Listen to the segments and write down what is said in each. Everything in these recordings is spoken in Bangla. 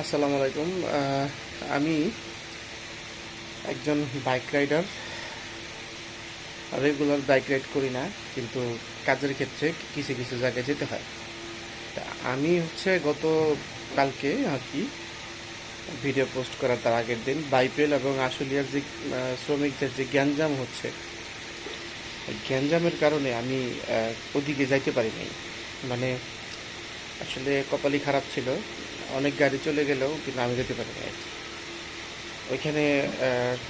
আসসালামু আলাইকুম। আমি একজন bike rider. Regular bike ride করি না, কিন্তু কাজের ক্ষেত্রে কিছু কিছু জায়গায় যেতে হয়। তা আমি গত কালকে আর কি ভিডিও পোস্ট করার তার আগের দিন বাইপেল এবং আশুলিয়ার যে শ্রমিকদের যে গ্যাঞ্জাম হচ্ছে, ওই গ্যাঞ্জামের কারণে আমি ওদিকে যাইতে পারি নাই। মানে আসলে কপালই খারাপ ছিল, অনেক গাড়ি চলে গেলেও কিন্তু আমি যেতে পারি নাই। ওইখানে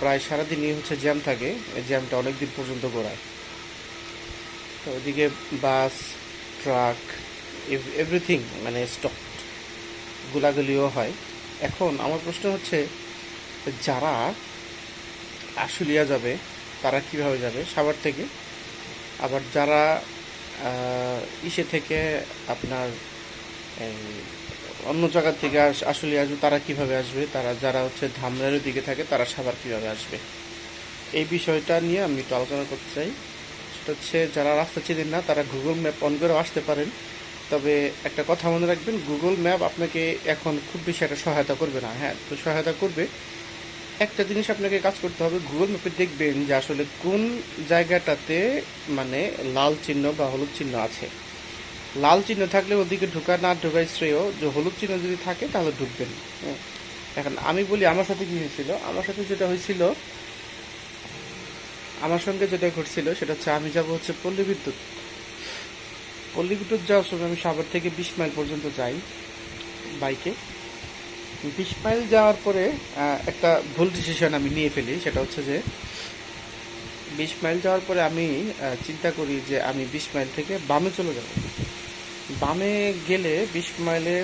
প্রায় সারাদিনই জ্যাম থাকে। এই জ্যামটা অনেক দিন পর্যন্ত ঘোরায়। তো ওইদিকে বাস, ট্রাক, এভরিথিং মানে স্টপ, গুলাগুলিও হয়। এখন আমার প্রশ্ন যারা আশুলিয়া যাবে তারা কিভাবে যাবে সাভার থেকে? আবার যারা ইসে থেকে আপনার এই অন্য জায়গা থেকে আশুলিয়া আসবে তারা কিভাবে আসবে? তারা যারা ধামরাইয়ের দিকে থাকে তারা সাভার কিভাবে আসবে? এই বিষয়টা নিয়ে আমি একটু আলোচনা করতে চাই। সেটা যারা রাস্তা চেনেন না তারা গুগল ম্যাপ অন করেও আসতে পারেন। তবে একটা কথা মনে রাখবেন, গুগল ম্যাপ আপনাকে এখন খুব বেশি একটা সহায়তা করবে না। হ্যাঁ, তো সহায়তা করবে, একটা জিনিস আপনাকে কাজ করতে হবে। গুগল ম্যাপে দেখবেন যে আসলে কোন জায়গাটাতে মানে লাল চিহ্ন বা হলুদ চিহ্ন আছে। লাল চিহ্ন থাকলে ওদিকে ঢোকা না ঢোকাই শ্রেয়। যে হলুদ চিহ্ন যদি থাকে তাহলে ঢুকবেন। হ্যাঁ, এখন আমি বলি আমার সাথে কি হয়েছিল। আমার সাথে যেটা হয়েছিল, আমার সঙ্গে যেটা ঘটছিল সেটা আমি যাব পল্লী বিদ্যুৎ। পল্লী বিদ্যুৎ যাওয়ার সময় আমি সাভার থেকে 20 মাইল পর্যন্ত যাই বাইকে। 20 মাইল যাওয়ার পরে একটা ভুল ডিসিশন আমি নিয়ে ফেলি। সেটা যে 20 মাইল যাওয়ার পরে আমি চিন্তা করি যে আমি 20 মাইল থেকে বামে চলে যাব। বামে গেলে 20 মাইলে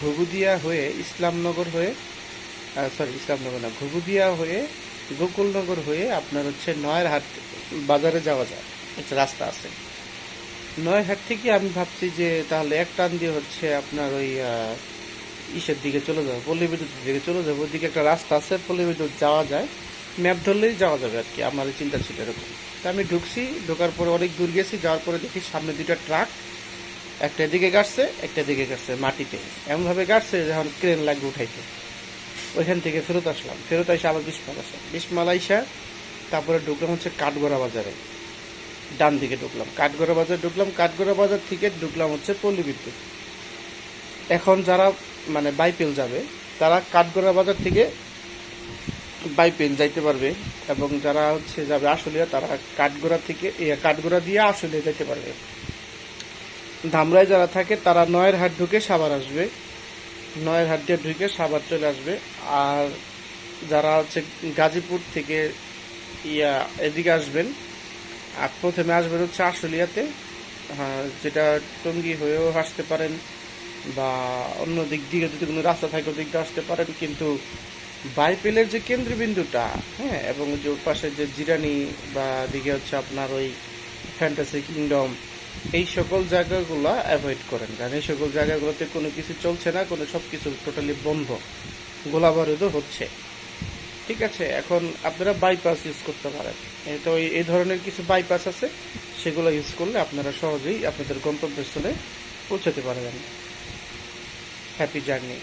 ঘুঘুদিয়া হয়ে ইসলামনগর হয়ে, সরি ইসলামনগর না, ঘুঘুদিয়া হয়ে গোকুলনগর হয়ে আপনার নয়ারহাট বাজারে যাওয়া যায়, একটা রাস্তা আছে। নয়ারহাট থেকে আমি ভাবছি যে তাহলে এক টান দিয়ে আপনার ওই ইসের দিকে চলে যাবো, পল্লী বিদ্যুতের দিকে চলে যাবো। ওইদিকে একটা রাস্তা আছে, পল্লী বিদ্যুৎ যাওয়া যায়, ম্যাপ ধরলেই যাওয়া যাবে আর কি। আমার চিন্তা ছিল এরকম। তা আমি ঢুকছি, ঢোকার পরে অনেক দূর গেছি, যাওয়ার পরে দেখি সামনে দুইটা ট্রাক, একটা এদিকে গাড়ছে একটা এদিকে গাড়ছে মাটিতে, এমনভাবে গাড়ছে যখন ক্রেন লাগবে উঠাইতে। ওইখান থেকে ফেরত আসলাম, ফেরত এসে আবার 20 মাইল আসলাম। 20 মাইল আইসা তারপরে ঢুকলাম কাঠগড়া বাজারে। ডান দিকে ঢুকলাম, কাঠগড়া বাজার ঢুকলাম, কাঠগড়া বাজার থেকে ঢুকলাম পল্লী বিদ্যুৎ। এখন যারা মানে বাইপেল যাবে তারা কাঠগড়া বাজার থেকে বাইপেল যাইতে পারবে, এবং যারা যাবে আশুলিয়া তারা কাঠগড়া থেকে কাঠগড়া দিয়ে আশুলিয়া যাইতে পারবে। ধামরায় যারা থাকে তারা নয়েরহাট ঢুকে সাভার আসবে, নয়েরহাট দিয়ে ঢুকে সাভার চলে আসবে। আর যারা গাজীপুর থেকে এদিকে আসবেন, আর প্রথমে আসবেন আশুলিয়াতে। যেটা টঙ্গী হয়েও আসতে পারেন, বা অন্য দিক দিয়ে যদি কোনো রাস্তা থাকে ওদিক দিয়ে আসতে পারেন। কিন্তু বাইপেলের যে কেন্দ্রবিন্দুটা, হ্যাঁ, এবং যে ওর পাশে যে জিরানি বা দিকে আপনার ওই ফ্যান্টাসি কিংডম, এই সকল জায়গাগুলো অ্যাভয়েড করেন, কারণ এই সকল জায়গাগুলোতে কোনো কিছু চলছে না, কোনো সব কিছু টোটালি বন্ধ, গোলাবারুদও হচ্ছে। ঠিক আছে, এখন আপনারা বাইপাস ইউজ করতে পারেন। তো এই ধরনের কিছু বাইপাস আছে, সেগুলো ইউজ করলে আপনারা সহজেই আপনাদের গন্তব্যস্থলে পৌঁছাতে পারবেন। Happy journey.